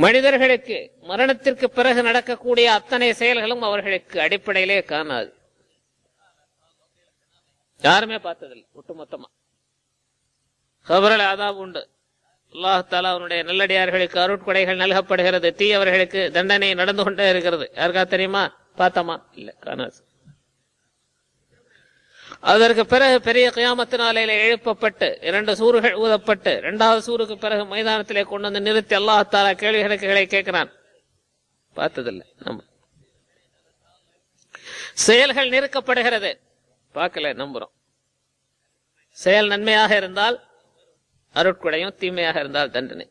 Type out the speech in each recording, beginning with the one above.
மனிதர்களுக்கு மரணத்திற்கு பிறகு நடக்கக்கூடிய அத்தனை செயல்களும் அவர்களுக்கு அடிப்படையிலே காணாது. யாருமே பார்த்ததில்லை. ஒட்டுமொத்தமா கபரல் அதாப் உண்டு. அல்லாஹ் தஆலா அவனுடைய நல்லடியார்களுக்கு அருட்கொடைகள் நல்கப்படுகிறது. தீயவர்களுக்கு தண்டனை நடந்து கொண்டே இருக்கிறது. யாருக்கா தெரியுமா? பார்த்தமா? இல்ல, காணாது. அதற்கு பிறகு பெரிய கியாமத்து நாளையில எழுப்பப்பட்டு 2 சூறுகள் ஊதப்பட்டு 2வது சூருக்கு பிறகு மைதானத்திலே கொண்டு வந்து நிறுத்தி அல்லாஹ் தஆலா கேள்வி கணக்குகளை கேட்கிறான். பார்த்ததில்லை. நம்ம செயல்கள் நிறுக்கப்படுகிறது, பார்க்கல, நம்புறோம். செயல் நன்மையாக இருந்தால் அருட்கொடையும், தீமையாக இருந்தால் தண்டனை.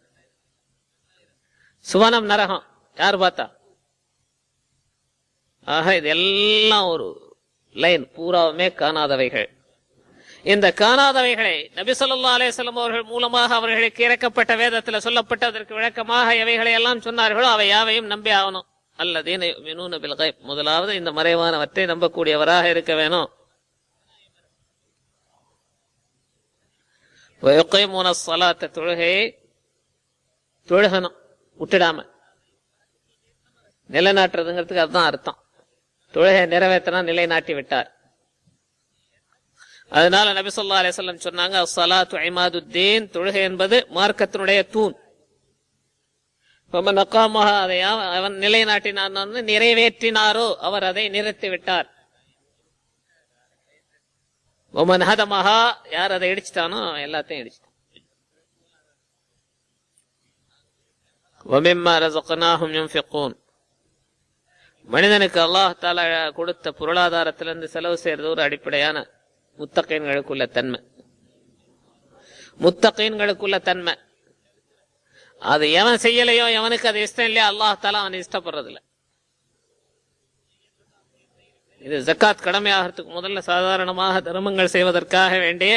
சுவனம் நரகம் யார் பார்த்தா? ஆக இதெல்லாம் ஒரு லைன், பூராவுமே காணாதவைகள். இந்த காணாதவைகளை நபி ஸல்லல்லாஹு அலைஹி வஸல்லம் அவர்கள் மூலமாக அவர்களுக்கு இறக்கப்பட்ட வேதத்தில் சொல்லப்பட்டதற்கு விளக்கமாக எவைகளை எல்லாம் சொன்னார்களோ அவை யாவையும் நம்பி ஆகணும். அல்லதீன யுமினூன பில் கைப், முதலாவது இந்த மறைவானவற்றை நம்பக்கூடியவராக இருக்க வேணும். வயகீமூன ஸலாத்த, தொழுகையை தொழுகணும், விட்டுடாம நிலைநாட்டுறதுங்கிறதுக்கு அதுதான் அர்த்தம். தொழுகை நிறைவேற்றினா நிலைநாட்டி விட்டார். அதனால நபி ஸல்லல்லாஹு அலைஹி வஸல்லம் சொன்னாங்க, ஸலாத்து இமாதுத்தீன், தொழுகை என்பது மார்க்கத்தினுடைய தூண். ஃபமன் அகாமஹா, அதை அவன் நிலைநாட்டினான், நிறைவேற்றினாரோ அவர் அதை நிறுத்தி விட்டார். வமன் ஹதமஹா, யார் அதை இடிச்சிட்டானோ எல்லாத்தையும் இடிச்சிட்டான். வமிம்மா ரஸக்னாஹும் யுன்ஃபிகூன், மனிதனுக்கு அல்லாஹ் தஆலா கொடுத்த பொருளாதாரத்திலிருந்து செலவு செய்யறது ஒரு அடிப்படையான முத்தகீன்களுக்குள்ள தன்மை. முத்தகீன்களுக்குள்ள தன்மை அது எவன் செய்யலையோ, எவனுக்கு அது இஷ்டம் இல்லையோ, அல்லாஹ் தஆலா அவன் இஷ்டப்படுறதில்லை. இது ஜக்காத் கடமையாகிறதுக்கு முதல்ல சாதாரணமாக தர்மங்கள் செய்வதற்காக வேண்டிய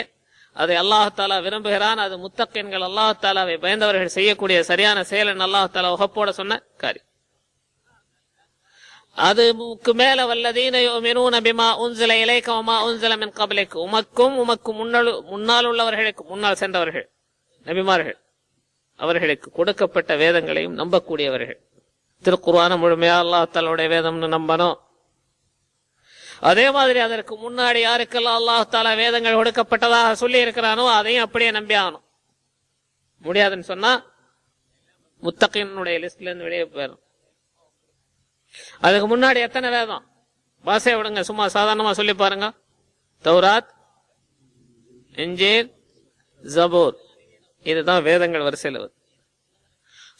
அதை அல்லாஹ் தஆலா விரும்புகிறான். அது முத்தகீன்கள், அல்லாஹ் தஆலாவை பயந்தவர்கள் செய்யக்கூடிய சரியான செயல் அல்லாஹ் தஆலா உகப்போட சொன்ன காரியம். அதுக்கு மேல வல்லதீன யுமினூன பிமா உன்ஸில இலைக வமா உன்ஸில மின் கப்லிக், உமக்கும் முன்னால் உள்ளவர்களுக்கு, முன்னால் சென்றவர்கள் நபிமார்கள், அவர்களுக்கு கொடுக்கப்பட்ட வேதங்களையும் நம்பக்கூடியவர்கள். திருக்குர்ஆன முழுமையா அல்லாஹ் தஆலாவுடைய வேதம்னு நம்பணும். அதே மாதிரி அதற்கு முன்னாடி யாருக்கெல்லாம் அல்லாஹ் தஆலா வேதங்கள் கொடுக்கப்பட்டதாக சொல்லி இருக்கிறானோ அதையும் அப்படியே நம்பி ஆகணும். முடியாதுன்னு சொன்னா முத்தகீனுடைய லிஸ்ட்ல இருந்து வெளியே போயிடும். அதுக்கு முன்னாடி எத்தனை வேதம்? பாசைய விடுங்க, சும்மா சாதாரணமா சொல்லி பாருங்க. தௌராத், இன்ஜீல், ஜபூர், இதுதான் வேதங்கள் வரிசையில் வருது.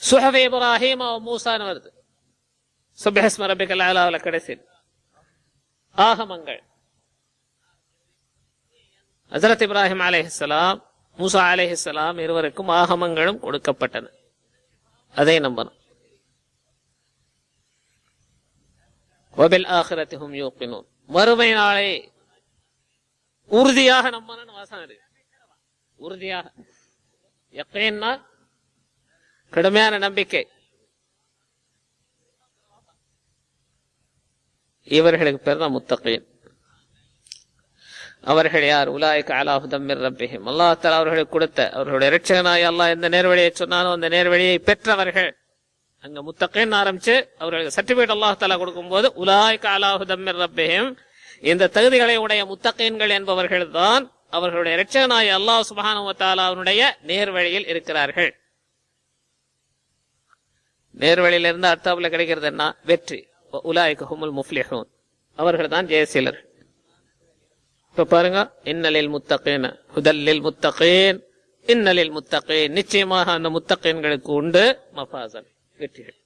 சுஹஃப் இப்ராஹீம் மூசான்னு வருது. சுப்ஹிஸ்ம ரப்பிக்கல் அலாவுல கடைசியில் ஆகமங்கள். ஹஜ்ரத் இப்ராஹிம் அலைஹிஸ்ஸலாம், மூசா அலைஹிஸ்ஸலாம் இருவருக்கும் ஆகமங்களும் கொடுக்கப்பட்டன. அதை நம்பணும். வபில் ஆகிரத்தி ஹும் யூகினூன், மறுமை நாளை உறுதியாக நம்பணும். வாசம் இருக்கு, உறுதியாக. யக்கீன்னா கடுமையான நம்பிக்கை. இவர்களுக்கு பேர் தான் முத்தகீன். அவர்கள் யார்? உலாயிக அலா ஹுதம் மிர் ரப்பிஹிம், அல்லாஹ் தஆலா அவர்களுக்கு கொடுத்த, அவர்களுடைய இரட்சகனாய் அல்லாஹ் எந்த நேர்வழியை சொன்னானோ அந்த நேர்வழியை பெற்றவர்கள். அங்க முத்தகீன் ஆரம்பிச்சு அவர்களுக்கு சர்டிபிகேட் அல்லாஹ் தஆலா கொடுக்கும் போது உலாயிக அலா ஹுதம் மிர் ரப்பிஹிம், இந்த தகுதிகளை உடைய முத்தகீன்கள் என்பவர்கள் தான் அவர்களுடைய இரட்சகனாய் அல்லாஹ் சுப்ஹானஹு வ தஆலாவுடைய நேர்வழியில் இருக்கிறார்கள். நேர்வழியில இருந்து அர்த்தாவுல கிடைக்கிறது என்ன? வெற்றி. உலாயிக ஹுமுல் முஃப்லிஹூன், அவர்கள் தான் ஜெயசீலர். இப்ப பாருங்க, இன்னலில் முத்தகீன ஹுதல்லில் முத்தகீன், இன்னலில் முத்தகீன், நிச்சயமாக அந்த முத்தகீன்களுக்கு உண்டு மஃபாஸன், வெற்றிகள்.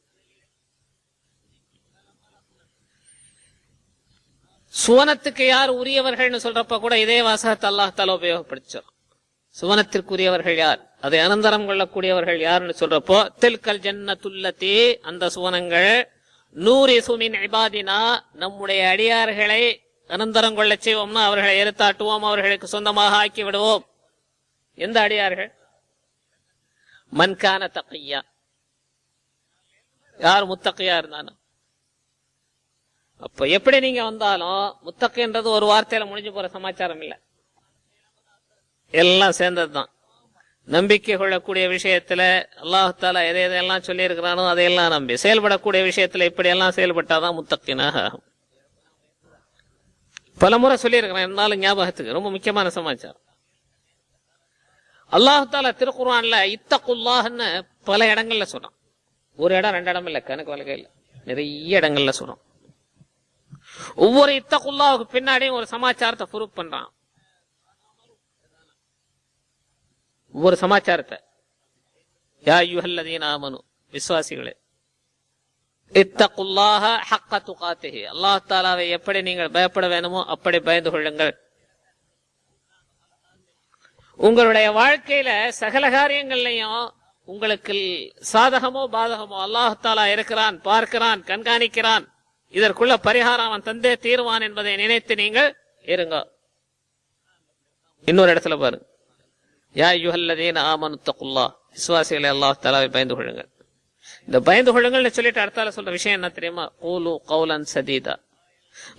சுவனத்துக்கு யார் உரியவர்கள் சொல்றப்ப கூட இதே வாசகத்தை அல்லாஹ் தஆலா உபயோகப்படுத்தும். சுவனத்திற்குரியவர்கள் யார், அதை அனந்தரம் கொள்ளக்கூடியவர்கள் யாருன்னு சொல்றப்போ, தில்கல் ஜன்னத்துல்லதி, அந்த சுவனங்கள், நூரிசு மின் இபாதினா, நம்முடைய அடியார்களை அனந்தரம் கொள்ள செய்வோம்னா அவர்களை எருத்தாட்டுவோம், அவர்களுக்கு சொந்தமாக ஆக்கி விடுவோம். எந்த அடியார்கள்? மன்கான தக்கியா, யார் முத்தகையா இருந்தாலும். அப்ப எப்படி நீங்க வந்தாலும் முத்தகைன்றது ஒரு வார்த்தையில முடிஞ்சு போற சமாச்சாரம் இல்ல, எல்லாம் சேர்ந்ததுதான். நம்பிக்கை கொள்ளக்கூடிய விஷயத்துல அல்லாஹ் தஆலா எதையெல்லாம் சொல்லி இருக்கிறானோ அதையெல்லாம் நம்பி செயல்படக்கூடிய விஷயத்துல இப்படியெல்லாம் செயல்பட்டாதான் முத்தக்கினாக ஆகும். பல முறை சொல்லியிருக்கிறேன், இருந்தாலும் ஞாபகத்துக்கு ரொம்ப முக்கியமான சமாச்சாரம். அல்லாஹ் தஆலா திருக்குர்ஆன்ல இத்தகுல்லாஹ்னு பல இடங்கள்ல சொல்றான். ஒரு இடம் ரெண்டு இடம் இல்ல, கணக்கு வழக்கே இல்ல, நிறைய இடங்கள்ல சொல்றான். ஒவ்வொரு இத்தகுல்லாஹுக்கு பின்னாடியும் ஒரு சமாச்சாரத்தை ப்ரூவ் பண்றான். ஒவ்வொரு சமாச்சாரத்தை, யா அய்யுஹல்லதீன ஆமனு, விசுவாசிகளே, இத்தகுல்லாஹ ஹக்க துகாத்திஹி, அல்லாஹ் தஆலாவை எப்படி நீங்கள் பயப்பட வேணுமோ அப்படி பயந்து கொள்ளுங்கள். உங்களுடைய வாழ்க்கையில சகல காரியங்கள்லையும் உங்களுக்கு சாதகமோ பாதகமோ அல்லாஹ் தஆலா இருக்கிறான், பார்க்கிறான், கண்காணிக்கிறான். இதற்குள்ள பரிகாரம் அவன் தந்தே தீர்வான் என்பதை நினைத்து நீங்கள் இருங்க. இன்னொரு இடத்துல பாருங்க, யா அய்யுஹல்லதீன ஆமனு தகுல்லாஹ், விசுவாசிகளை அல்லாஹ் தஆலாவை பயந்து கொள்ளுங்கள். இந்த பயந்து கொள்ளுங்கள்னு சொல்லிட்டு அடுத்தால சொல்ற விஷயம் என்ன தெரியுமா? கூலு கௌலன் சதீதா,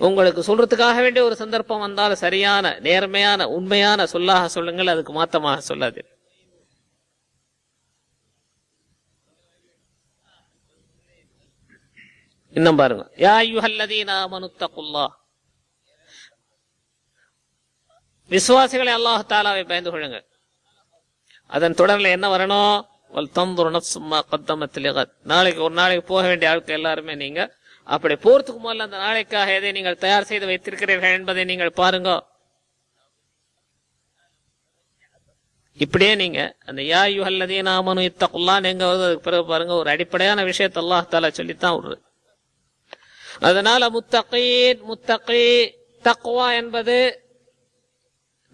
உங்களுக்கு சொல்றதுக்காக வேண்டிய ஒரு சந்தர்ப்பம் வந்தால் சரியான நேர்மையான உண்மையான சொல்லாக சொல்லுங்கள், அதுக்கு மாத்தமாக சொல்லாது. இன்னும் பாருங்க, யா அய்யுஹல்லதீன ஆமனு தகுல்லாஹ், விசுவாசிகளை அல்லாஹ் தஆலாவை பயந்து கொள்ளுங்கள். அதன் தொடர்ல என்ன வரணும்? வல் தன்துரு நஃப்ஸும் மா கத்தமத் லிகத், நாளைக்கு ஒரு நாளைக்கு போக வேண்டிய ஆட்கள் எல்லாருமே நீங்க அப்படி போறதுக்கு முதல்ல அந்த நாளைக்காக எதை நீங்கள் தயார் செய்து வைத்திருக்கிறீர்கள் என்பதை நீங்கள் பாருங்க. இப்படியே நீங்க அந்த யா அய்யுஹல்லதீன ஆமனு இத்தகுல்லாஹ் எங்க வருது, அதுக்கு பிறகு பாருங்க, ஒரு அடிப்படையான விஷயத்தை அல்லாஹ் தஆலா சொல்லித்தான் விடுறது. அதனால முத்தகி தக்வா என்பது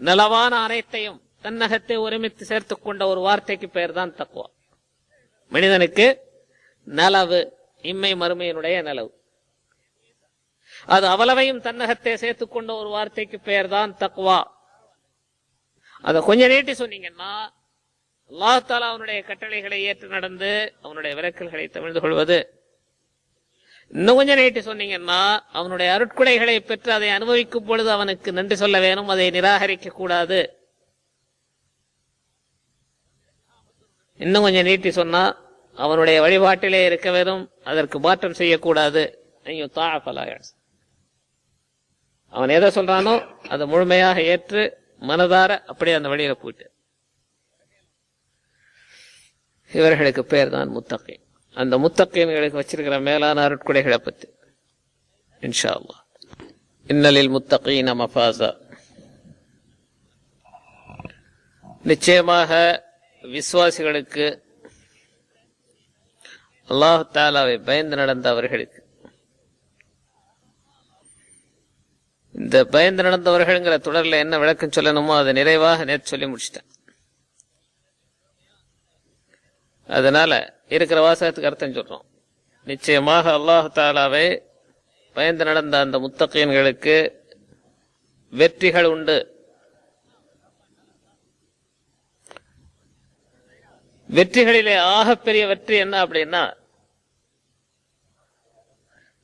நலவான அனைத்தையும் தன்னகத்தை ஒருமித்து சேர்த்துக் கொண்ட ஒரு வார்த்தைக்கு பெயர் தான் தக்வா. மனிதனுக்கு நலவு, இம்மை மறுமையினுடைய நலவு, அது அவ்வளவையும் தன்னகத்தை சேர்த்துக் கொண்ட ஒரு வார்த்தைக்கு பெயர் தான் தக்வா. அத கொஞ்சம் நீட்டி சொன்னீங்கன்னா அல்லாஹ் தஆலா அவனுடைய கட்டளைகளை ஏற்று நடந்து அவனுடைய விலக்கல்களை தவிர்த்து கொள்வது. இன்னும் கொஞ்சம் நீட்டி சொன்னீங்கன்னா அவனுடைய அருட்கொடைகளை பெற்று அதை அனுபவிக்கும் பொழுது அவனுக்கு நன்றி சொல்ல வேணும், அதை நிராகரிக்க கூடாது. இன்னும் கொஞ்சம் நீட்டி சொன்னா அவனுடைய வழிபாட்டிலே இருக்க வேணும், அதற்கு மாற்றம் செய்யக்கூடாது. அவன் எதை சொல்றானோ அதை முழுமையாக ஏற்று மனதார அப்படியே அந்த வழியில போயிட்டு, இவர்களுக்கு பேர் தான் முத்தகி. அந்த முத்தகீன்களுக்கு வச்சிருக்கிற மேலான அருட்கொடைகளை பத்தி இன்ஷா அல்லாஹ். இன்னலில் முத்தகீன மஃபாஸா, நிச்சயமாக விசுவாசிகளுக்கு அல்லாஹ் தஆலாவை பயந்து நடந்தவர்களுக்கு, இந்த பயந்து நடந்தவர்கள்ங்கிற தொடர்ல என்ன விளக்கம் சொல்லணுமோ அதை நிறைவாக நேற்று சொல்லி முடிச்சிட்டேன். அதனால இருக்கிற வாசகத்துக்கு அர்த்தம் சொல்றோம். நிச்சயமாக அல்லாஹ் தஆலாவை பயந்து நடந்த அந்த முத்தகீன்களுக்கு வெற்றிகள் உண்டு. வெற்றிகளிலே ஆகப்பெரிய வெற்றி என்ன அப்படின்னா,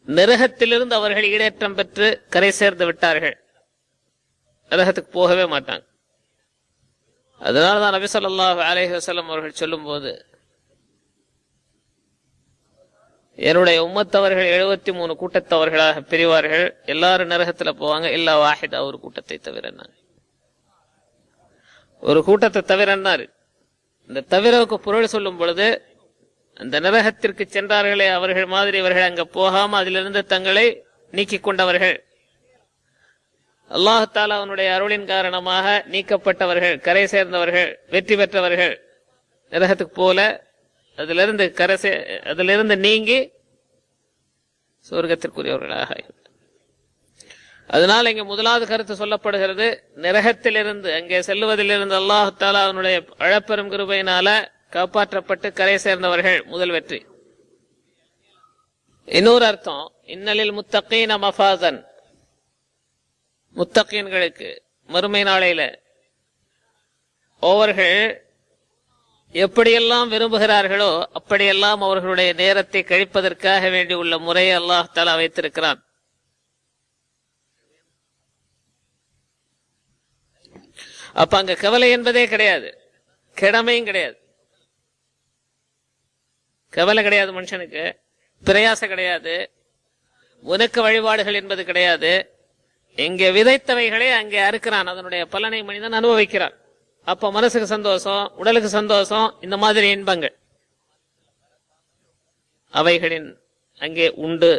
நரகத்திலிருந்து அவர்கள் ஈடேற்றம் பெற்று கரை சேர்ந்து விட்டார்கள், நரகத்துக்கு போகவே மாட்டாங்க. அதனாலதான் நபி ஸல்லல்லாஹு அலைஹி வஸல்லம் அவர்கள் சொல்லும் போது, என்னுடைய உம்மத்தவர்கள் 73 கூட்டத்தவர்களாக பிரிவார்கள், எல்லாரும் நரகத்துல போவாங்க, இல்லா வாஹிதா, ஒரு கூட்டத்தை தவிர. ஒரு கூட்டத்தை தவிரன்னாரு. இந்த தவிரவுக்கு பொருள் சொல்லும் பொழுது, அந்த நரகத்திற்கு சென்றார்களே அவர்கள் மாதிரி இவர்கள் அங்க போகாம அதிலிருந்து தங்களை நீக்கிக் கொண்டவர்கள், அல்லாஹ் தஆலா அவனுடைய அருளின் காரணமாக நீக்கப்பட்டவர்கள், கரை சேர்ந்தவர்கள், வெற்றி பெற்றவர்கள், நரகத்துக்கு போல அதிலிருந்து நீங்கி சொர்க்கத்திற்குரியவர்களாக. அதனால இங்க முதலாவது கருத்து சொல்லப்படுகிறது, நரகத்திலிருந்து அங்கே செல்லுவதிலிருந்து அல்லாஹ் தஆலா அவனுடைய அழப்பெரும் கிருபையினால காப்பாற்றப்பட்டு கரை சேர்ந்தவர்கள் முதல் வெற்றி. இன்னொரு அர்த்தம், இன்னலில் முத்தகீன மஃபாஸன், முத்தகீன்களுக்கு மறுமை நாளையில அவர்கள் எப்படியெல்லாம் விரும்புகிறார்களோ அப்படியெல்லாம் அவர்களுடைய நேரத்தை கழிப்பதற்காக வேண்டி உள்ள முறையை அல்லாஹ் தஆலா வைத்திருக்கிறான். அப்ப அங்க கவலை என்பதே கிடையாது. கிழமையும் கிடையாது, கவலை கிடையாது, மனுஷனுக்கு பிரயாசம் கிடையாது, உனக்கு வழிபாடுகள் என்பது கிடையாது. எங்கே விதைத்தவைகளே அங்கே அறுக்கிறான், அதனுடைய பலனை மனிதன் அனுபவிக்கிறான். அப்ப மனசுக்கு சந்தோஷம், உடலுக்கு சந்தோஷம், இந்த மாதிரி இன்பங்கள் அவைகளின் அங்கே உண்டு.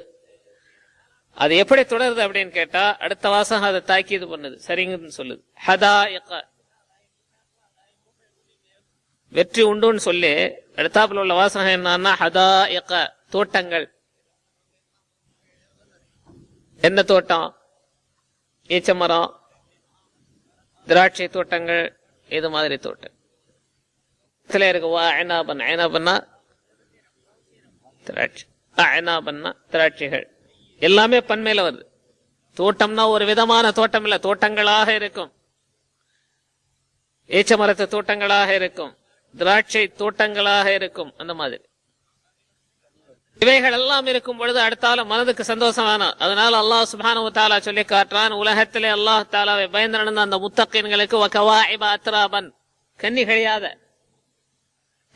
அது எப்படி தொடருது அப்படின்னு கேட்டா அடுத்த வாசகம் அதை தாக்கீது பண்ணுது, சரிங்கன்னு சொல்லுது. ஹதாயிக, வெற்றி உண்டுன்னு சொல்லி அடுத்தாப்புல உள்ள வாசகம் என்னன்னா ஹதாயிக, தோட்டங்கள். என்ன தோட்டம்? ஈச்சமரம், திராட்சை தோட்டங்கள், இது மாதிரி தோட்டம் இருக்கு. ஐனாபன், ஐனாபன்னா திராட்சை, ஐனாபன்னா திராட்சைகள், எல்லாமே பன்மையில வருது. தோட்டம்னா ஒரு விதமான தோட்டம் இல்ல, தோட்டங்களாக இருக்கும். ஈச்ச மரத்து தோட்டங்களாக இருக்கும், திராட்சை தோட்டங்களாக இருக்கும், அந்த மாதிரி இவைகள் எல்லாம் இருக்கும் பொழுது அடுத்தால மனதுக்கு சந்தோஷமான. அதனால அல்லாஹ் சுப்ஹானஹு வ தஆலா சொல்லி காட்டுறான், உலகத்திலே அல்லாஹ் தஆலாவை பயந்து நடந்த அந்த முத்தகீன்களுக்கு வகவாஇப அத்ராபன்,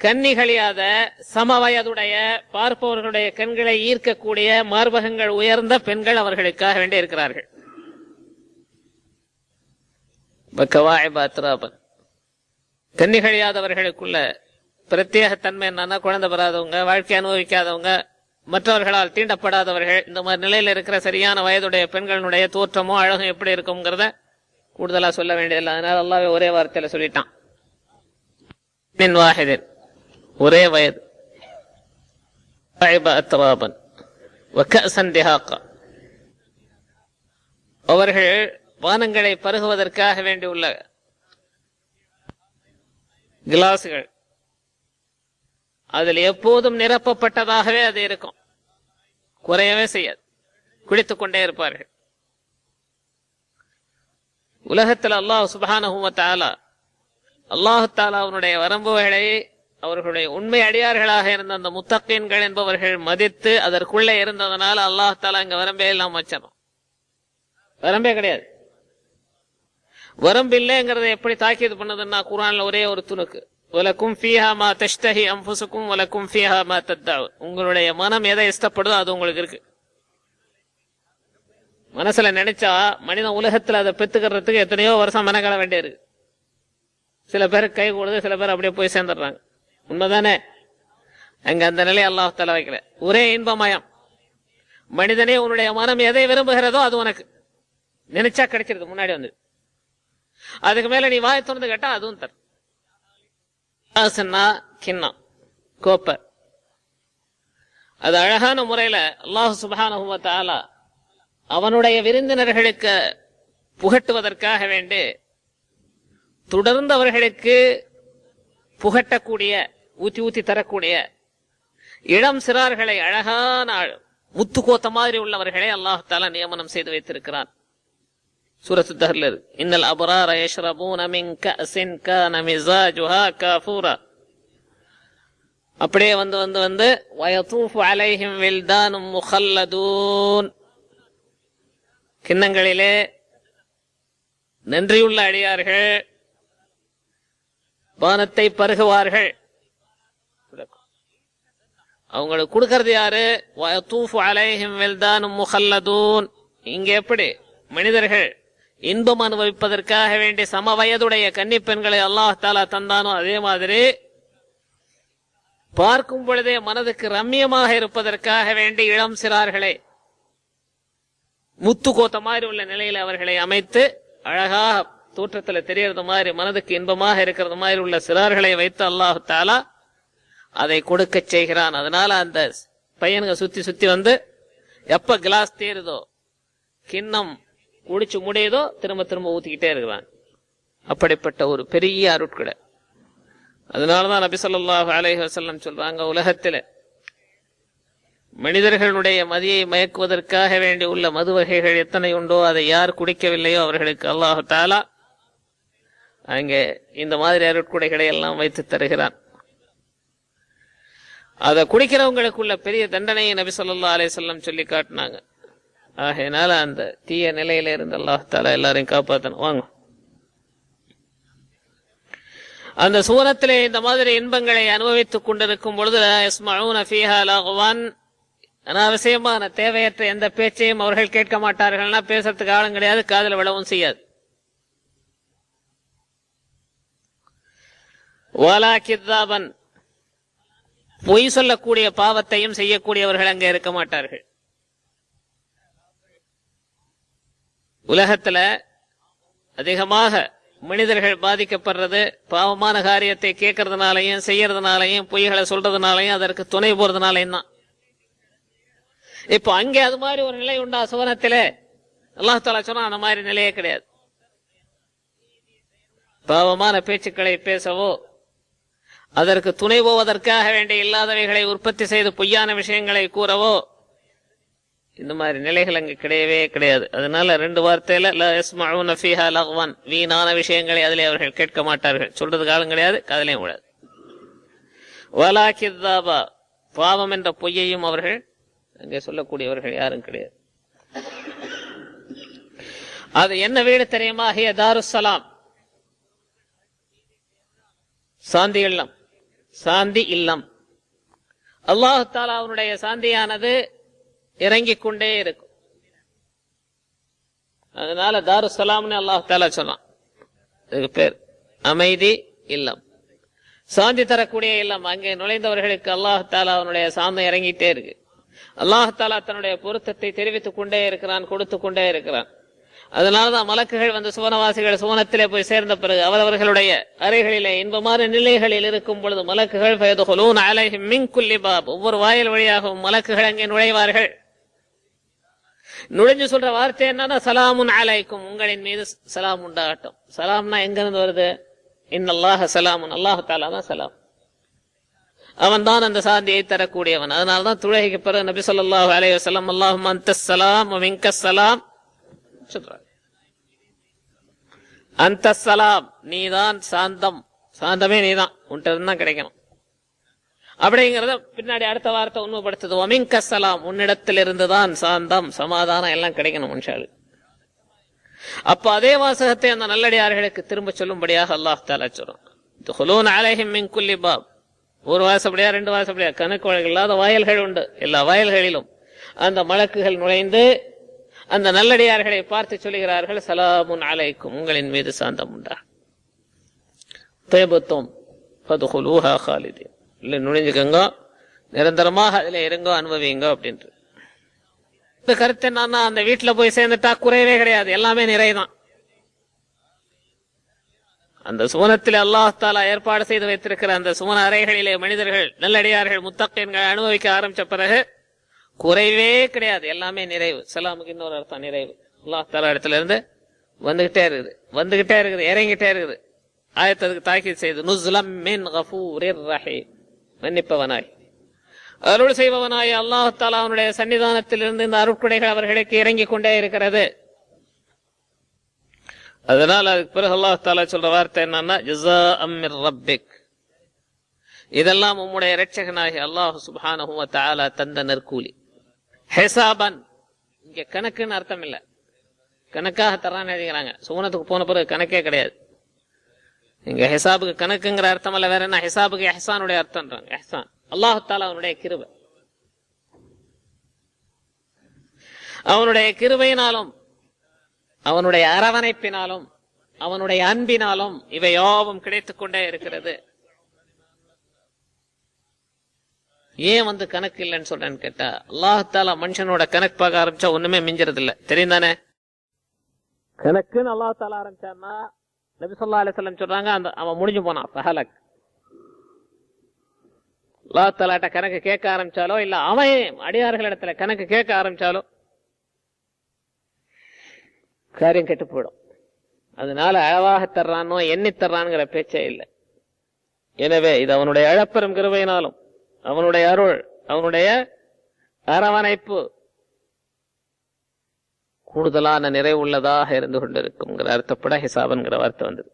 கன்னிகளியாத சமவயதுடைய பார்ப்பவர்களுடைய கண்களை ஈர்க்கக்கூடிய மார்பகங்கள் உயர்ந்த பெண்கள் அவர்களுக்காக வேண்டி இருக்கிறார்கள். கன்னிகளியாதவர்களுக்குள்ள பிரத்யேக தன்மை என்னன்னா, குழந்தை பெறாதவங்க, வாழ்க்கை அனுபவிக்காதவங்க, மற்றவர்களால் தீண்டப்படாதவர்கள், இந்த மாதிரி நிலையில இருக்கிற சரியான வயதுடைய பெண்களுடைய தோற்றமோ அழகும் எப்படி இருக்கும்ங்கிறத கூடுதலா சொல்ல வேண்டியதில்லை. அதனால அல்லாஹ் ஒரே வார்த்தையில சொல்லிட்டான், மின் வாஹிதின், ஒரே வயது. அவர்கள் பானங்களை பருகுவதற்காக வேண்டியுள்ள கிளாஸ்கள், அதில் எப்போதும் நிரப்பப்பட்டதாகவே அது இருக்கும், குறையவே செய்யாது, குடித்துக் கொண்டே இருப்பார்கள். உலகத்தில் அல்லாஹ் சுப்ஹானஹு வ தஆலா அல்லாஹ் தஆலா அவனுடைய வரம்புகளை அவர்களுடைய உண்மை அடியார்களாக இருந்த அந்த முத்தகீன்கள் என்பவர்கள் மதித்து அதற்குள்ளே இருந்ததனால அல்லாஹ் தஆலா இங்க வரம்பே எல்லாம் வச்சான். வரம்பே கிடையாது. வரம்பு இல்லைங்கிறத எப்படி தாக்கீது பண்ணதுன்னா குர்ஆன்ல ஒரே ஒரு துணுக்கு, வலக்கும் ஃபீஹா மா தஷ்தஹி அன்ஃபுசுக்கும் வலக்கும் ஃபீஹா மா தத்தஊன், உங்களுடைய மனம் எதை இஷ்டப்படுதோ அது உங்களுக்கு இருக்கு. மனசுல நினைச்சா மனிதன் உலகத்துல அதை பெத்துக்கிறதுக்கு எத்தனையோ வருஷம் மெனக்கட வேண்டியிருக்கு. சில பேருக்கு கை கூடுது, சில பேர் அப்படியே போய் சேர்ந்துடுறாங்க. உண்மைதானே? அங்க அந்த நிலையை அல்லாஹ் தஆலா வைக்கல. ஒரே இன்பமயம். மனிதனே உன்னுடைய மனம் எதை விரும்புகிறதோ அது உனக்கு நினைச்சா கிடைச்சிருது, முன்னாடி வந்து. அதுக்கு மேல நீ வாய் திறந்து கேட்டா அதுவும் தரும். கிண்ணம், கோப்பர், அது அழகான முறையில அல்லாஹ் சுப்ஹானஹு வ தஆலா அவனுடைய விருந்தினர்களுக்கு புகட்டுவதற்காக வேண்டி தொடர்ந்து அவர்களுக்கு புகட்டக்கூடிய, ஊத்தி ஊத்தி தரக்கூடிய இளம் சிறார்களை, அழகான முத்து கோத்த மாதிரி உள்ளவர்களை அல்லாஹ் தஆலா நியமனம் செய்து வைத்திருக்கிறான். சூரத்து தஹ்ர்ல இருக்கு, இன்னல் அப்ரார யஷ்ரபூன மின் கஅஸின் கான மிஸாஜுஹா காஃபூரா. அப்படியே வந்து வந்து வந்து வயதூஃபு அலைஹிம் வில்தானும் முகல்லதூன், கிண்ணங்களிலே நன்றியுள்ள அடியார்கள் பானத்தை பருகுவார்கள். அவங்களுக்கு கொடுக்கறது யாரு? வயதூஃபு அலைஹிம் வில்தானும் முகல்லதூன். இங்க எப்படி மனிதர்கள் இன்பம் அனுபவிப்பதற்காக வேண்டிய சம வயதுடைய கன்னிப்பெண்களை அல்லாஹ் தஆலா தந்தானோ அதே மாதிரி பார்க்கும் பொழுதே மனதுக்கு ரம்மியமாக இருப்பதற்காக வேண்டி இளம் சிறார்களை முத்து கோத்த மாதிரி உள்ள நிலையில அவர்களை அமைத்து அழகாக தோற்றத்துல தெரியறது மாதிரி மனதுக்கு இன்பமாக இருக்கிறது மாதிரி உள்ள சிறார்களை வைத்து அல்லாஹ் தஆலா அதை கொடுக்க செய்கிறான். அதனால அந்த பையனுங்க சுத்தி சுத்தி வந்து எப்ப கிளாஸ் தேருதோ, கிண்ணம் குடிச்சு முடியுதோ, திரும்ப திரும்ப ஊத்திக்கிட்டே இருக்கிறான். அப்படிப்பட்ட ஒரு பெரிய அருட்கொடை. அதனாலதான் நபி ஸல்லல்லாஹு அலைஹி வஸல்லம் சொல்றாங்க, உலகத்துல மனிதர்களுடைய மதியை மயக்குவதற்காக வேண்டி உள்ள மது வகைகள் எத்தனை உண்டோ அதை யார் குடிக்கவில்லையோ அவர்களுக்கு அல்லாஹ் தஆலா அங்கே இந்த மாதிரி அருட்கொடைகளை எல்லாம் வைத்து தருகிறான். அதை குடிக்கிறவங்களுக்குள்ள பெரிய தண்டனையை நபி ஸல்லல்லாஹு அலைஹி வஸல்லம் சொல்லி காட்டினாங்க. ஆகையினால அந்த தீய நிலையில இருந்து அல்லாஹ் தஆலா எல்லாரையும் காப்பாத்தணும். வாங்க. அந்த சூரத்திலே இந்த மாதிரி இன்பங்களை அனுபவித்துக் கொண்டிருக்கும் பொழுது அனாவசியமான தேவையற்ற எந்த பேச்சையும் அவர்கள் கேட்க மாட்டார்கள்னா பேசுறதுக்கு ஆளும் கிடையாது, காதல விழவும் செய்யாது. வாலா கித்தாபன், பொய் சொல்லக்கூடிய பாவத்தையும் செய்யக்கூடியவர்கள் அங்கே இருக்க மாட்டார்கள். உலகத்துல அதிகமாக மனிதர்கள் பாதிக்கப்படுறது பாவமான காரியத்தை கேட்கறதுனாலையும் செய்யறதுனாலையும் பொய்களை சொல்றதுனாலையும் அதற்கு துணை போறதுனாலையும் தான். இப்போ அங்கே அது மாதிரி ஒரு நிலை உண்டா சுவனத்திலே? அல்லாஹ் தஆலா சொன்னா அந்த மாதிரி நிலையே கிடையாது. பாவமான பேச்சுக்களை பேசவோ அதற்கு துணை போவதற்காக வேண்டிய இல்லாதவைகளை உற்பத்தி செய்து பொய்யான விஷயங்களை கூறவோ இந்த மாதிரி நிலைகள் அங்கு கிடையவே கிடையாது. அதனால 2 வார்த்தையில லா யஸ்மஊன ஃபீஹா லக்வன், வீணான விஷயங்களை அதிலே அவர்கள் கேட்க மாட்டார்கள். சொல்றது காலம் கிடையாது, காதலையும் கூடாது. வலா கித்தாபா, பாவம் என்ற பொய்யையும் அவர்கள் அங்கே சொல்லக்கூடியவர்கள் யாரும் கிடையாது. அது என்ன வீடு தெரியுமா? ஹிய தாருஸ்ஸலாம், சாந்தி இல்லம். சாந்தி இல்லம். அல்லாஹ் தஆலா அவனுடைய சாந்தியானது இறங்கிக் கொண்டே இருக்கும். அதனால தாருஸ்ஸலாம்னு அல்லாஹ் தஆலா சொன்னான். இதுக்கு பேர் அமைதி இல்லம், சாந்தி தரக்கூடிய இல்லம். அங்கே நுழைந்தவர்களுக்கு அல்லாஹ் தஆலா அவனுடைய சாந்தம் இறங்கிட்டே இருக்கு. அல்லாஹ் தஆலா தன்னுடைய பொருத்தத்தை தெரிவித்துக் கொண்டே இருக்கிறான், கொடுத்து கொண்டே இருக்கிறான். அதனாலதான் மலக்குகள் வந்து சுவனவாசிகள் சுவனத்திலே போய் சேர்ந்த பிறகு அவரவர்களுடைய அறைகளிலே இன்பமான நிலைகளில் இருக்கும் பொழுது மலக்குகள் ஃபயதுகுலூன அலைஹிம் மின் குல்லி பாப், ஒவ்வொரு வாயில் வழியாகவும் மலக்குகள் அங்கே நுழைவார்கள். நுழைஞ்சு சொல்ற வார்த்தை என்னன்னா சலாமுன் அலைக்கும், உங்களின் மீது சலாம் உண்டாகட்டும். சலாம்னா எங்க இருந்து வருது? இன்னல்லாஹ சலாமுன், அல்லாஹ் தஆலா தான் சலாம். அவன் தான் அந்த சாந்தியை தரக்கூடியவன். அதனாலதான் தொழுகைக்கு பிறகு நபி ஸல்லல்லாஹு அலைஹி வஸல்லம் அல்லாஹும்ம அன்தஸ் ஸலாம் வ மின்கஸ் ஸலாம் சொல்றார். அன்தஸ் ஸலாம், நீதான் சாந்தம், சாந்தமே நீதான், உன்கிட்ட தான் கிடைக்கணும் அப்படிங்கறத பின்னாடி அடுத்த வார்த்தை உண்மைப்படுத்துது. வ மின்கஸ் ஸலாம், உன்னிடத்தில் இருந்துதான் சாந்தம் சமாதானம் எல்லாம் கிடைக்கணும் மனுஷாளுக்கு. அப்ப அதே வாசகத்தை அந்த நல்லடியார்களுக்கு திரும்ப சொல்லும்படியாக அல்லாஹ் தஆலா சொல்றான். துகுலூன அலைஹிம் மின் குல்லி பாப், ஒரு வாசப்படியா 2 வாசப்படியா கணக்கு வழக்கு இல்லாத வாயல்கள் உண்டு. எல்லா வாயல்களிலும் அந்த மலக்குகள் நுழைந்து அந்த நல்லடியார்களை பார்த்து சொல்லுகிறார்கள் சலாமுன் அலைக்கும், உங்களின் மீது சாந்தம் உண்டா. தயபத்தும் ஃபதுகுலூஹா காலிதீன், இல்லை நுழைஞ்சுக்கங்க, நிரந்தரமாக அதில் இருங்கோ, அனுபவிங்க அப்படின்ட்டு. இந்த கருத்து என்னன்னா அந்த வீட்டுல போய் சேர்ந்துட்டா குறையவே கிடையாது, எல்லாமே நிறைதான். அந்த சுவனத்தில் அல்லாஹ் தஆலா ஏற்பாடு செய்து வைத்திருக்கிற அந்த சுவன அறைகளிலே மனிதர்கள் நல்லடியார்கள் முத்தகீன்கள் அனுபவிக்க ஆரம்பிச்ச பிறகு குறைவே கிடையாது, எல்லாமே நிறைவு. சலாமுக்கு இன்னொரு அர்த்தம் நிறைவு. அல்லாஹ் தஆலா இடத்துல இருந்து வந்துகிட்டே இருக்குது, இறங்கிட்டே இருக்குது. ஆயத்துக்கு தாக்கீத் செய்து நுஸ்லம் மின் கஃபூரிர் ரஹீம், மன்னிப்பவனாய் அருள் செய்பவனாய் அல்லாஹ் தஆலா அவனுடைய சன்னிதானத்திலிருந்து இந்த அருட்கொடைகள் அவர்களுக்கு இறங்கிக் கொண்டே இருக்கிறது. அதனால அதுக்கு பிறகு அல்லாஹ் தஆலா சொல்ற வார்த்தை என்னன்னா ஜஸாஅம் மிர் ரப்பிக், இதெல்லாம் உம்முடைய இரட்சகனாகி அல்லாஹ் சுப்ஹானஹு வ தஆலா தந்த நற்கூலி. ஹிசாபன், இங்க கணக்குன்னு அர்த்தம் இல்ல, கணக்காக தரான்னு எழுதிக்கிறாங்க. சுவனத்துக்கு போன பிறகு கணக்கே கிடையாது. இங்க ஹிசாபுக்கு கணக்குங்கிற அர்த்தம் அல்ல, வேற என்ன, ஹிசாபுக்கு இஹ்சானுடைய அர்த்தம்ன்றாங்க. இஹ்சான் அல்லாஹ் தஆலா அவனுடைய கிருபை, அவனுடைய கிருபையினாலும் அவனுடைய அரவணைப்பினாலும் அவனுடைய அன்பினாலும் இவை யாவும் கிடைத்துக் கொண்டே இருக்கிறது. ஏன் வந்து கணக்கு இல்லைன்னு சொல்றேன்னு கேட்டா, அல்லாஹ் தஆலா மனுஷனோட கணக்கு பார்க்க ஆரம்பிச்சா ஒண்ணுமே மிஞ்சறது இல்ல, தெரியும் தானே. கணக்குன்னு அல்லாஹ் தஆலா ஆரம்பிச்சான்னா நபி ஸல்லல்லாஹு அலைஹி வஸல்லம் சொல்றாங்க அந்த அவன் முடிஞ்சு போனான் ஃபஹலக். அல்லாஹ் தஆலாட்ட கணக்கு கேட்க ஆரம்பிச்சாலோ இல்ல அவன் அடியார்களிடத்துல கணக்கு கேட்க ஆரம்பிச்சாலோ காரியம் கெட்டு போயிடும். அதனால அளவாக தர்றானோ எண்ணி தர்றான்ங்கிற பேச்சே இல்லை. எனவே இது அவனுடைய அழப்பெரும் கிருபையினாலும் அவனுடைய அருள் அவனுடைய அரவணைப்பு கூடுதலான நிறைவுள்ளதாக இருந்து கொண்டிருக்கும்ங்கிற அர்த்தப்பட ஹிசாபன்கிற வார்த்தை வந்தது.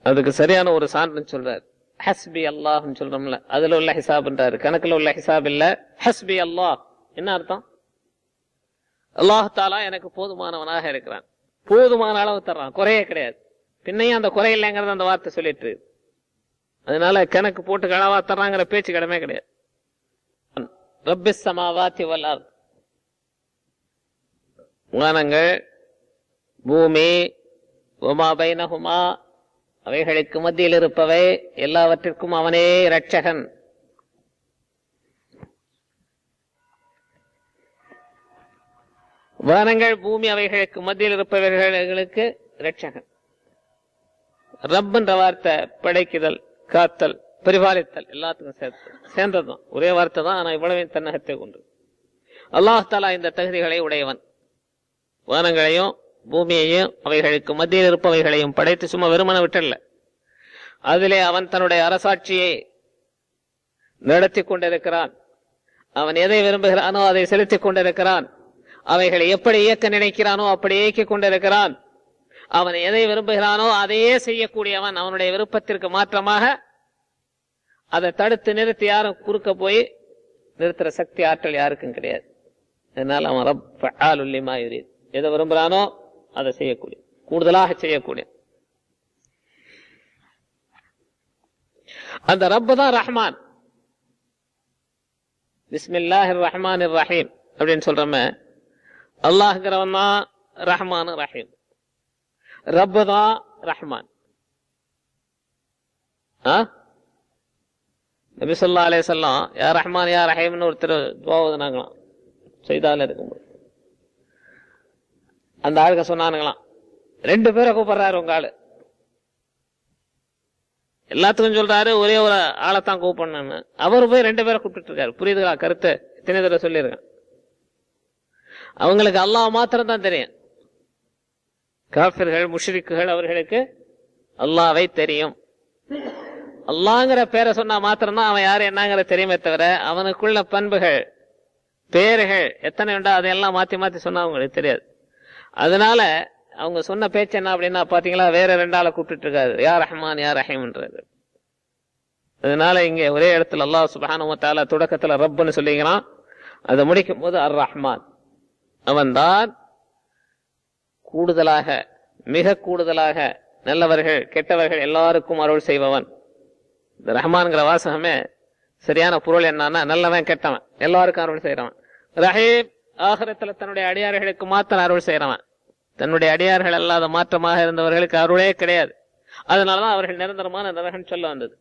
அதுக்கு சரியான ஒரு சான்று சொல்றாரு. ஹஸ்பி அல்லாஹ்னு சொல்றோம்ல, அதுல உள்ள ஹிசாப்ன்றாரு, கணக்குல உள்ள ஹிசாப் இல்ல. ஹஸ்பி அல்லாஹ் என்ன அர்த்தம்? அல்லாஹ் தஆலா எனக்கு போதுமானவனாக இருக்கிறான், போதுமான அளவு தர்றான், குறையே கிடையாது. பின்னையும் அந்த குறை இல்லைங்கிறத அந்த வார்த்தை சொல்லிட்டு. அதனால கணக்கு போட்டு களவா தர்றாங்கிற பேச்சு கடமை கிடையாது. ரப்பிஸ் ஸமாவாத்தி வல் அர்த், வானங்கள் பூமி, வமா பைனஹுமா அவைகளுக்கு மத்தியில் இருப்பவை, எல்லாவற்றிற்கும் அவனே இரட்சகன். வானங்கள் பூமி அவைகளுக்கு மத்தியில் இருப்பவர்களுக்கு இரட்சகன். ரப் என்ற வார்த்தை படைக்குதல், காத்தல், பரிபாலித்தல் எல்லாத்துக்கும் சேர்ந்ததுதான். ஒரே வார்த்தை தான், ஆனா இவ்வளவு தன்னகத்தை கொண்டு. அல்லாஹ் தஆலா இந்த தகுதிகளை உடையவன். வானங்களையும் பூமியையும் அவைகளுக்கு மத்தியில் இருப்பவைகளையும் படைத்து சும்மா வெறுமன விட்டல்ல, அதிலே அவன் தன்னுடைய அரசாட்சியை நடத்தி கொண்டிருக்கிறான். அவன் எதை விரும்புகிறானோ அதை செலுத்திக் கொண்டிருக்கிறான். அவைகளை எப்படி இயக்க நினைக்கிறானோ அப்படி இயக்கிக் கொண்டிருக்கிறான். அவன் எதை விரும்புகிறானோ அதையே செய்யக்கூடியவன். அவனுடைய விருப்பத்திற்கு மாற்றமாக அதை தடுத்து நிறுத்தி யாரும் குறுக்க போய் நிறுத்துற சக்தி ஆற்றல் யாருக்கும் கிடையாது. அதனால அவன் ரப் ஃபஅாலுல் லிமா யுரீத், எதை விரும்புகிறானோ அதை செய்யக்கூடிய, கூடுதலாக செய்யக்கூடிய அந்த ரப்பு தான் ரஹ்மான். பிஸ்மில்லாஹிர் ரஹ்மானிர் ரஹீம் அப்படின்னு சொல்றோமே, அல்லாஹ்ங்கிறவன் தான் ரஹ்மான் ரஹீம், ரப்பு தான் ரஹ்மான். நபி ஸல்லல்லாஹு அலைஹி வஸல்லம் யா ரஹ்மான் யா ரஹீம்னு ஒருத்தர் துஆ ஓதுனாங்களாம் சைதால இருக்கும்போது. அந்த ஆளுக்க சொன்னானுங்களாம், 2 பேரை கூப்பிடுறாரு உங்க ஆளு, எல்லாத்துக்கும் சொல்றாரு ஒரே ஒரு ஆளைத்தான் கூப்பிடணும்னு. அவர் போய் 2 பேரை கூப்பிட்டு இருக்காரு. புரியுதுங்களா கருத்து? எத்தனை தடவை சொல்லியிருக்கேன். அவங்களுக்கு அல்லாஹ் மாத்திரம் தான் தெரியும். காஃபிர்கள் முஷ்ரிக்குகள் அவர்களுக்கு அல்லாஹ்வை தெரியும். அல்லாஹ்ங்கிற பேரை சொன்னா மாத்திரம்தான் அவன் யாரு என்னங்கிற தெரியுமே தவிர அவனுக்குள்ள பண்புகள் பேர்கள் எத்தனை உண்டா அதையெல்லாம் மாத்தி மாத்தி சொன்னா அவங்களுக்கு தெரியாது. அதனால அவங்க சொன்ன பேச்சு என்ன அப்படின்னா பாத்தீங்களா, வேற 2 ஆளை கூப்பிட்டு இருக்காரு, யா ரஹ்மான் யா ரஹீம்ன்றது. அதனால இங்க ஒரே இடத்துல அல்லாஹ் சுப்ஹானஹு வ தஆலா தொடக்கத்துல ரப்புன்னு சொல்லிக்கிறான், அதை முடிக்கும் போது அர் ரஹ்மான், அவன்தான் கூடுதலாக மிக கூடுதலாக நல்லவர்கள் கெட்டவர்கள் எல்லாருக்கும் அருள் செய்பவன். இந்த ரஹ்மான்ங்கிற வாசகமே சரியான பொருள் என்னன்னா நல்லவன் கெட்டவன் எல்லாருக்கும் அருள் செய்யறவன். ரஹீம் ஆகிரத்துல தன்னுடைய அடியார்களுக்கு மாத்திரம் அருள் செய்யறவன். தன்னுடைய அடியார்கள் அல்லாத மாற்றமாக இருந்தவர்களுக்கு அருளே கிடையாது. அதனாலதான் அவர்கள் நிரந்தரமான நரகன் சொல்ல வந்தது.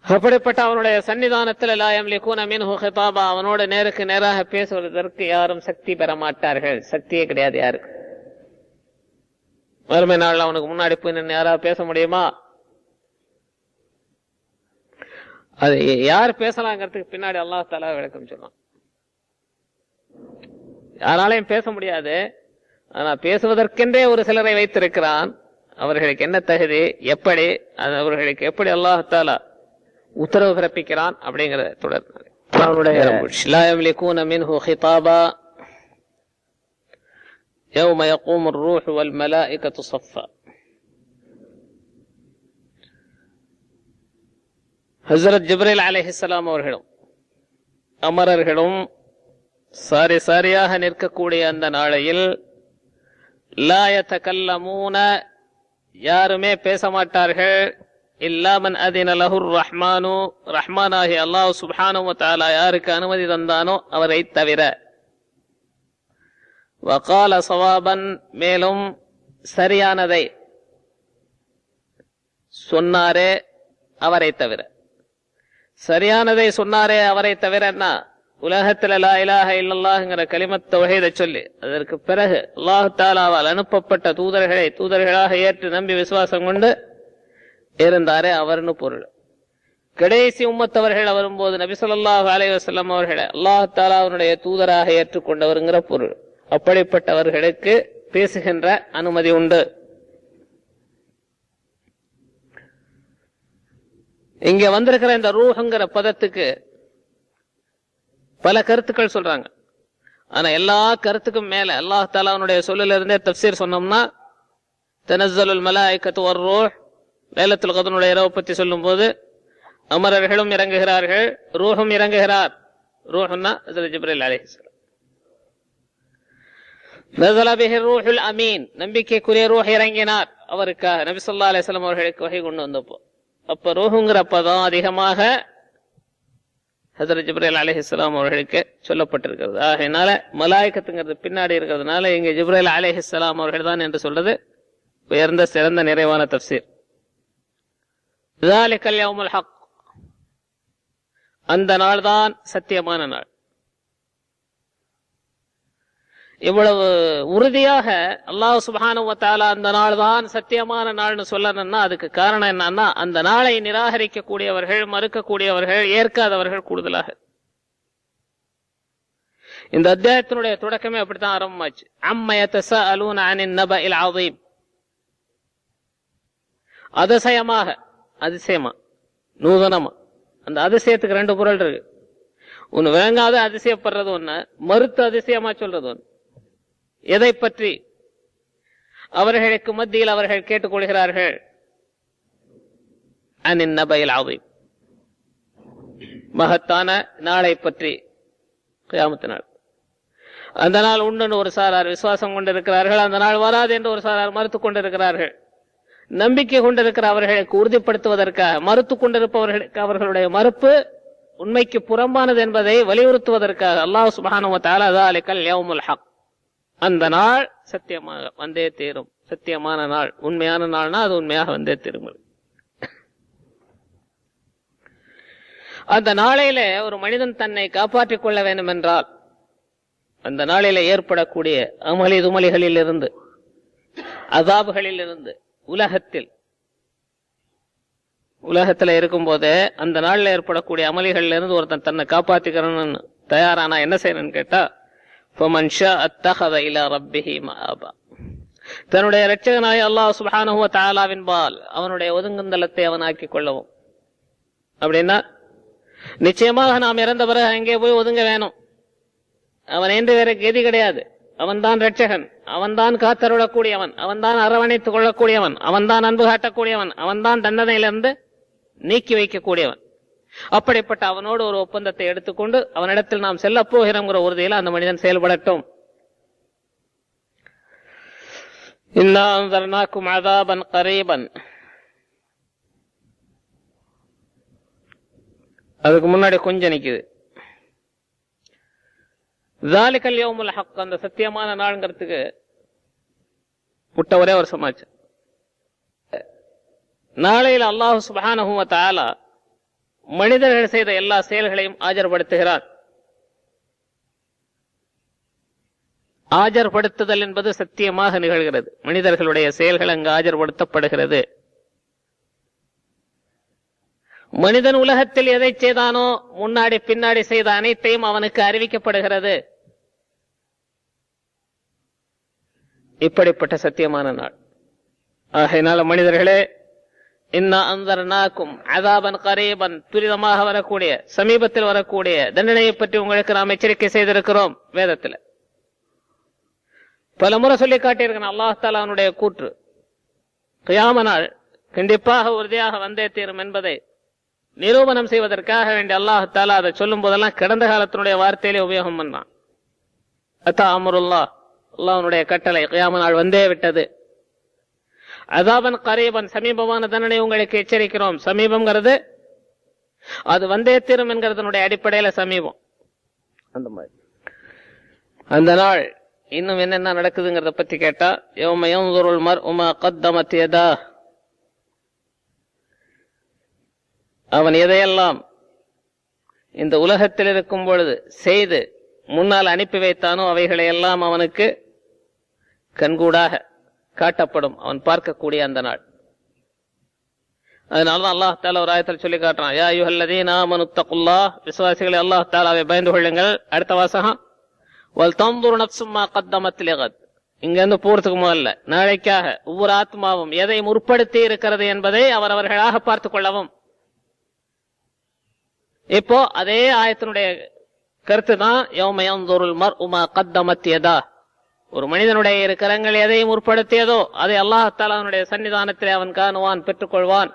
அப்படிப்பட்ட அவனுடைய சன்னிதானத்தில் லா யம்லிகூன மின்ஹு ஹிதாபா, அவனோட நேருக்கு நேராக பேசுவதற்கு யாரும் சக்தி பெற மாட்டார்கள். சக்தியே கிடையாது யாருக்கு. வறுமை நாள் அவனுக்கு முன்னாடி போய் நின்று யாராவது பேச முடியுமா? அது யார் பேசலாங்கிறதுக்கு பின்னாடி அல்லாஹ் தஆலா விளக்கம் சொல்றான். யாராலையும் பேச முடியாது, ஆனா பேசுவதற்கென்றே ஒரு சிலரை வைத்திருக்கிறான். அவர்களுக்கு என்ன தகுதி, எப்படி அவர்களுக்கு எப்படி அல்லாஹ் தஆலா உத்தரவு பிறப்பிக்கிறான் அப்படிங்கிற தொடர். லா யம்லிகூன மின்ஹு ஹிதாபா யௌம யகூமு الرூஹு வல் மலாயிகத்து ஸஃபா. ஹஜ்ரத் ஜிப்ரீல் அலைஹிஸ்ஸலாம் அவர்களும் அமரர்களும் சாரி சாரியாக நிற்கக்கூடிய அந்த நாளையில் லா யதகல்லமூன, யாருமே பேச மாட்டார்கள், இல்லா மன் அதின லஹுர் ரஹ்மானு, ரஹ்மானாகி அல்லாஹ் சுப்ஹானஹு வ தஆலா யாருக்கு அனுமதி தந்தானோ அவரை தவிர. வகால ஸவாபன், மேலும் சரியானதை சொன்னாரே அவரை தவிர. சரியானதை சொன்னாரே அவரை தவிரன்னா உலகத்துல லா இலாஹ இல்லல்லாஹ்ங்கிற கலிமத் தௌஹீதை சொல்லி அதற்கு பிறகு அல்லாஹ் தஆலாவால் அனுப்பப்பட்ட தூதர்களை தூதர்களாக ஏற்று நம்பி விசுவாசம் கொண்டு இருந்தாரே அவர்னு பொருள். கடைசி உம்மத்தவர்கள் வரும்போது நபி ஸல்லல்லாஹு அலைஹி வஸல்லம் அவர்களை அல்லாஹ் தஆலா அவருடைய தூதராக ஏற்றுக்கொண்டவர்ங்கிற பொருள். அப்படிப்பட்டவர்களுக்கு பேசுகின்ற அனுமதி உண்டு. இங்க வந்திருக்கிற இந்த ரூஹ்ங்கிற பதத்துக்கு பல கருத்துக்கள் சொல்றாங்க. ஆனா எல்லா கருத்துக்கும் மேல அல்லாஹ் தஆலாவுடைய சொல்லில இருந்தே தஃப்சீர் சொன்னோம்னா, தனஸ்ஸலுல் மலாயிகத்து வர்ரூஹ், லைலத்துல் கத்ருடைய இரவு பத்தி சொல்லும் போது அமரர்களும் இறங்குகிறார்கள், ரூஹும் இறங்குகிறார். ரூஹுன்னா ஹஜ்ரத் ஜிப்ரீல் அலைஹிஸ்ஸலாம். நஸல பிஹி ரூஹுல் அமீன், நம்பிக்கைக்குரிய ரூஹ் இறங்கினார் அவருக்காக. நபி ஸல்லல்லாஹு அலைஹி வஸல்லம் அவர்களுக்கு வஹி கொண்டு வந்தப்போ அப்ப ரூஹுங்கிற பதம் அதிகமாக ஹஜ்ரத் ஜிப்ரீல் அலைஹிஸ்ஸலாம் அவர்களுக்கு சொல்லப்பட்டிருக்கிறது. ஆகையினால மலாயிகத்துங்கிறது பின்னாடி இருக்கிறதுனால இங்க ஜிப்ரீல் அலைஹிஸ்ஸலாம் அவர்கள் தான் என்று சொல்றது உயர்ந்த சிறந்த நிறைவான தஃப்சீர். ஸாலிகல் யௌமுல் ஹக், அந்த நாள் தான் சத்தியமான நாள். இவ்வளவு உறுதியாக அல்லாஹ் சுப்ஹானஹு வ தஆலா அந்த நாள் தான் சத்தியமான நாள்னு சொல்லணும்னா அதுக்கு காரணம் என்னன்னா, அந்த நாளை நிராகரிக்க கூடியவர்கள், மறுக்கக்கூடியவர்கள், ஏற்காதவர்கள் கூடுதலாக. இந்த அத்தியாயத்தினுடைய தொடக்கமே அப்படித்தான் ஆரம்பமாச்சு. அம்ம யதஸாஅலூன அனின் நபஇல் அஸீம், அதிசயமாக, அதிசயமா, நூதனமா. அந்த அதிசயத்துக்கு ரெண்டு பொருள் இருக்கு. ஒன்னு விளங்காத அதிசயப்படுறது ஒண்ணு, மறுத்து அதிசயமா சொல்றது ஒண்ணு. எதை பற்றி அவர்களுக்கு மத்தியில் அவர்கள் கேட்டுக்கொள்கிறார்கள்? அனின் நபஇல் அஸீம், மகத்தான நாளை பற்றி, கியாமத் நாள். அந்த நாள் உண்டு ஒரு சாரார் விசுவாசம் கொண்டிருக்கிறார்கள், அந்த நாள் வராது என்று ஒரு சாரார் மறுத்து கொண்டிருக்கிறார்கள். நம்பிக்கை கொண்டிருக்கிற அவர்களுக்கு உறுதிப்படுத்துவதற்காக, மறுத்து கொண்டிருப்பவர்களுக்கு அவர்களுடைய மறுப்பு உண்மைக்கு புறம்பானது என்பதை வலியுறுத்துவதற்காக அல்லாஹ் சுப்ஹானஹு வ தஆலா ஸாலிகல் யௌமுல் ஹக், அந்த நாள் சத்தியமாக வந்தே தீரும், சத்தியமான நாள், உண்மையான நாள்னா அது உண்மையாக வந்தே தீரும். அந்த நாளையில ஒரு மனிதன் தன்னை காப்பாற்றிக் கொள்ள வேண்டும் என்றால், அந்த நாளில ஏற்படக்கூடிய அமளி துமளிகளில் இருந்து, அஸாபுகளில் இருந்து, உலகத்துல இருக்கும் போதே அந்த நாள்ல ஏற்படக்கூடிய அமளிகள்ல இருந்து ஒருத்தன் தன்னை காப்பாத்திக்கிறன்னு தயாரானா என்ன செய்யணும்னு கேட்டா, ஃபமன் ஷாஅ அத்தஹத இலா ரப்பிஹி மஆபா, தன்னுடைய இரட்சகனாய அல்லாஹ் சுப்ஹானஹு வ தஆலாவின் பால் அவனுடைய ஒதுங்குந்தலத்தை அவன் ஆக்கிக் கொள்ளவும். அப்படின்னா நிச்சயமாக நாம் இறந்த பிறகு அங்கே போய் ஒதுங்க வேணும். அவன் என்று வேற கதி கிடையாது. அவன்தான் இரட்சகன், அவன்தான் காத்தருளக்கூடியவன், அவன்தான் அரவணைத்துக் கொள்ளக்கூடியவன், அவன்தான் அன்பு காட்டக்கூடியவன், அவன்தான் தண்டனையிலிருந்து நீக்கி வைக்கக்கூடியவன். அப்படிப்பட்ட அவனோடு ஒரு ஒப்பந்தத்தை எடுத்துக்கொண்டு அவனிடத்தில் நாம் செல்ல போகிறோங்கிற உறுதியில் அந்த மனிதன் செயல்படட்டும். இன்னா அன்ஸர்னாக்கும் அஸாபன் கரீபன், அதுக்கு முன்னாடி கொஞ்சம் நிக்குது. ஸாலிகல் யௌமுல் ஹக், அந்த சத்தியமான நாள்ங்கிறதுக்கு புட்ட ஒரே ஒரு சமாச்சாரம். நாளையில் அல்லாஹ் சுப்ஹானஹு வ தஆலா மனிதர்கள் செய்த எல்லா செயல்களையும் ஆஜர்படுத்துகிறார். ஆஜர்படுத்துதல் என்பது சத்தியமாக நிகழ்கிறது. மனிதர்களுடைய செயல்கள் அங்கு ஆஜர்படுத்தப்படுகிறது. மனிதன் உலகத்தில் எதை செய்தானோ முன்னாடி பின்னாடி செய்த அனைத்தையும் அவனுக்கு அறிவிக்கப்படுகிறது. இப்படிப்பட்ட சத்தியமான நாள். ஆகையினால மனிதர்களே, இன்னா அன்ஸர்னாக்கும் அஸாபன் கரீபன், துரிதமாக வரக்கூடிய, சமீபத்தில் வரக்கூடிய தண்டனையை பற்றி உங்களுக்கு நாம் எச்சரிக்கை செய்திருக்கிறோம். வேதத்தில் பல முறை சொல்லி காட்டியிருக்கிறேன். அல்லாஹ் தஆலா அவனுடைய கூற்று கியாம நாள் கண்டிப்பாக உறுதியாக வந்தே தீரும் என்பதை நிரூபணம் செய்வதற்காக வேண்டி அல்லாஹ் தஆலா அதை சொல்லும் போதெல்லாம் கடந்த காலத்தினுடைய வார்த்தையிலே உபயோகம் பண்ணான். அத்தா அம்ருல்லாஹ், அல்லாஹ்வுடைய கட்டளை, கியாம நாள் வந்தே விட்டது. அஸாபன் கரீபன், சமீபமான தண்டனை உங்களுக்கு எச்சரிக்கிறோம். சமீபம்ங்கிறது அது வந்தே தீரும் என்கிறதனுடைய அடிப்படையில சமீபம். அந்த மாதிரி அந்த நாள் இன்னும் என்னென்ன நடக்குதுங்கிறத பத்தி கேட்டா, யௌம யன்ظுருல் மர்உ மா கத்தமத் யதாஹ், அவன் எதையெல்லாம் இந்த உலகத்தில் இருக்கும் பொழுது செய்து முன்னால் அனுப்பி வைத்தானோ அவைகளை எல்லாம் அவனுக்கு கண்கூடாக காட்டப்படும், அவன் பார்க்கக்கூடிய அந்த நாள். அதனாலதான் அல்லாஹ் தஆலா ஒரு ஆயத்தில் சொல்லி காட்டுறான், யா அய்யுஹல்லதீன ஆமனு தக்குல்லாஹ், விசுவாசிகளை அல்லாஹ் தஆலாவை பயந்து கொள்ளுங்கள். அடுத்த வாசகம், வல் தன்ظுர் நஃப்ஸும் மா கத்தமத் லிகத், இங்க இருந்து போறதுக்கு முதல்ல நாளைக்காக ஒவ்வொரு ஆத்மாவும் எதை முற்படுத்தி இருக்கிறது என்பதை அவரவர்களாக பார்த்துக் கொள்ளவும். இப்போ அதே ஆயத்தினுடைய கருத்து தான் யௌம யன்ظுருல் மர்உ மா கத்தமத் யதாஹ், ஒரு மனிதனுடைய இரு கரங்கள் எதை முற்படுத்தியதோ அதை அல்லாஹ் தஆலாவுடைய சன்னிதானத்திலே அவன் காணுவான், பெற்றுக்கொள்வான்.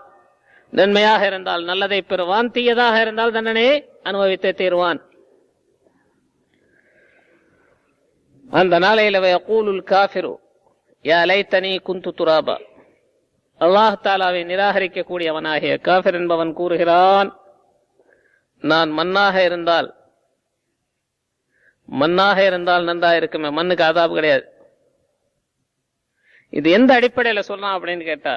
நன்மையாக இருந்தால் நல்லதை பெறுவான், தீயதாக இருந்தால் தண்டனையை அனுபவித்தே தீருவான். அந்த நாளையில யகூலுல் காஃபிரு யா லைத்தனி குந்து துராபா, அல்லாஹ் தாலாவை நிராகரிக்கக்கூடியவனாகிய காஃபிர் என்பவன் கூறுகிறான், நான் மண்ணாக இருந்தால் நன்றா இருக்குமே. மண்ணுக்கு அதாபு கிடையாது. இது எந்த அடிப்படையில சொல்லலாம் அப்படின்னு கேட்டா,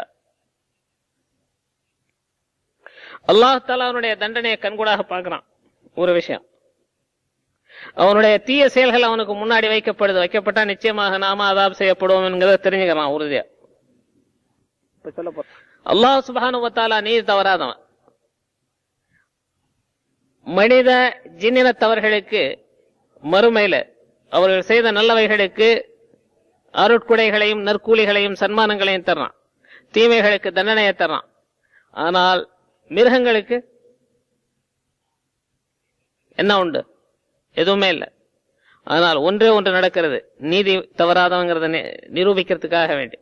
அல்லாஹ் தாலா அவனுடைய தண்டனையை கண்கூடாக பார்க்கிறான். ஒரு விஷயம், அவனுடைய தீய செயல்கள் அவனுக்கு முன்னாடி வைக்கப்பட்டா நிச்சயமாக நாம அதாப் செய்யப்படுவோம் என்கிறத தெரிஞ்சுக்கிறான் உறுதியா. அல்லாஹ் சுப்ஹானஹு வ தஆலா நீர் தவறாதவன். மனித ஜின்னினத்தவர்களுக்கு மறுமையில அவர்கள் செய்த நல்லவைகளுக்கு அருட்குடைகளையும் நற்கூலிகளையும் சன்மானங்களையும் தர்றான், தீமைகளுக்கு தண்டனையை தர்றான். ஆனால் மிருகங்களுக்கு என்ன உண்டு? எதுவுமே இல்லை. ஆனால் ஒன்றே ஒன்று நடக்கிறது, நீதி தவறாதவங்கிறத நிரூபிக்கிறதுக்காக வேண்டி.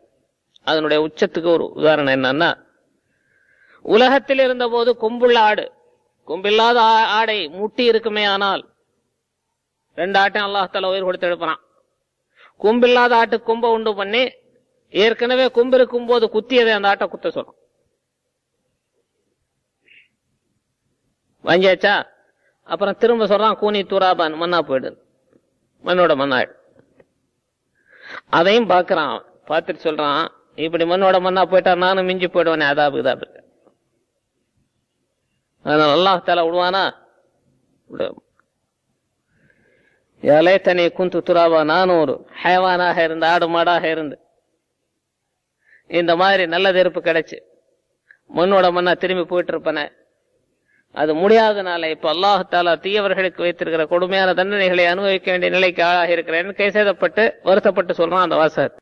அதனுடைய உச்சத்துக்கு ஒரு உதாரணம் என்னன்னா, உலகத்தில் இருந்த போது கொம்புள்ள ஆடு, கொம்பில்லாத ஆடை முட்டி இருக்குமே, ஆனால் 2 ஆட்டையும் அல்லாஹ் தஆலா உயிர் கொடுத்து எழுப்புறான். கொம்பில்லாத ஆட்டு கொம்பை உண்டு பண்ணி ஏற்கனவே கொம்பு இருக்கும் போது குத்தியதை அந்த ஆட்டை குத்த சொல்லும். வாங்கியாச்சா? அப்புறம் திரும்ப சொல்றான் கூனி துராபான், மண்ணா போயிடு, மண்ணோட மண்ணாயிடு. அதையும் பாக்குறான், பார்த்துட்டு சொல்றான், இப்படி மண்ணோட மண்ணா போயிட்டா நானும் மிஞ்சி போயிடுவேன், அதாபு இதாபு. அதனால அல்லாஹ் தஆலா விடுவானா? லைத்தனி குந்து துராபா, நானும் ஒரு ஹைவானாக இருந்து, ஆடு மாடாக இருந்து இந்த மாதிரி நல்ல தெருப்பு கிடைச்சு மண்ணோட மண்ணா திரும்பி போயிட்டு இருப்பன. அது முடியாதனால இப்ப அல்லாஹ் தஆலா தீயவர்களுக்கு வைத்திருக்கிற கொடுமையான தண்டனைகளை அனுபவிக்க வேண்டிய நிலைக்கு ஆளாக இருக்கிறேன் கைசேதப்பட்டு வருத்தப்பட்டு சொல்றான் அந்த வாசகர்.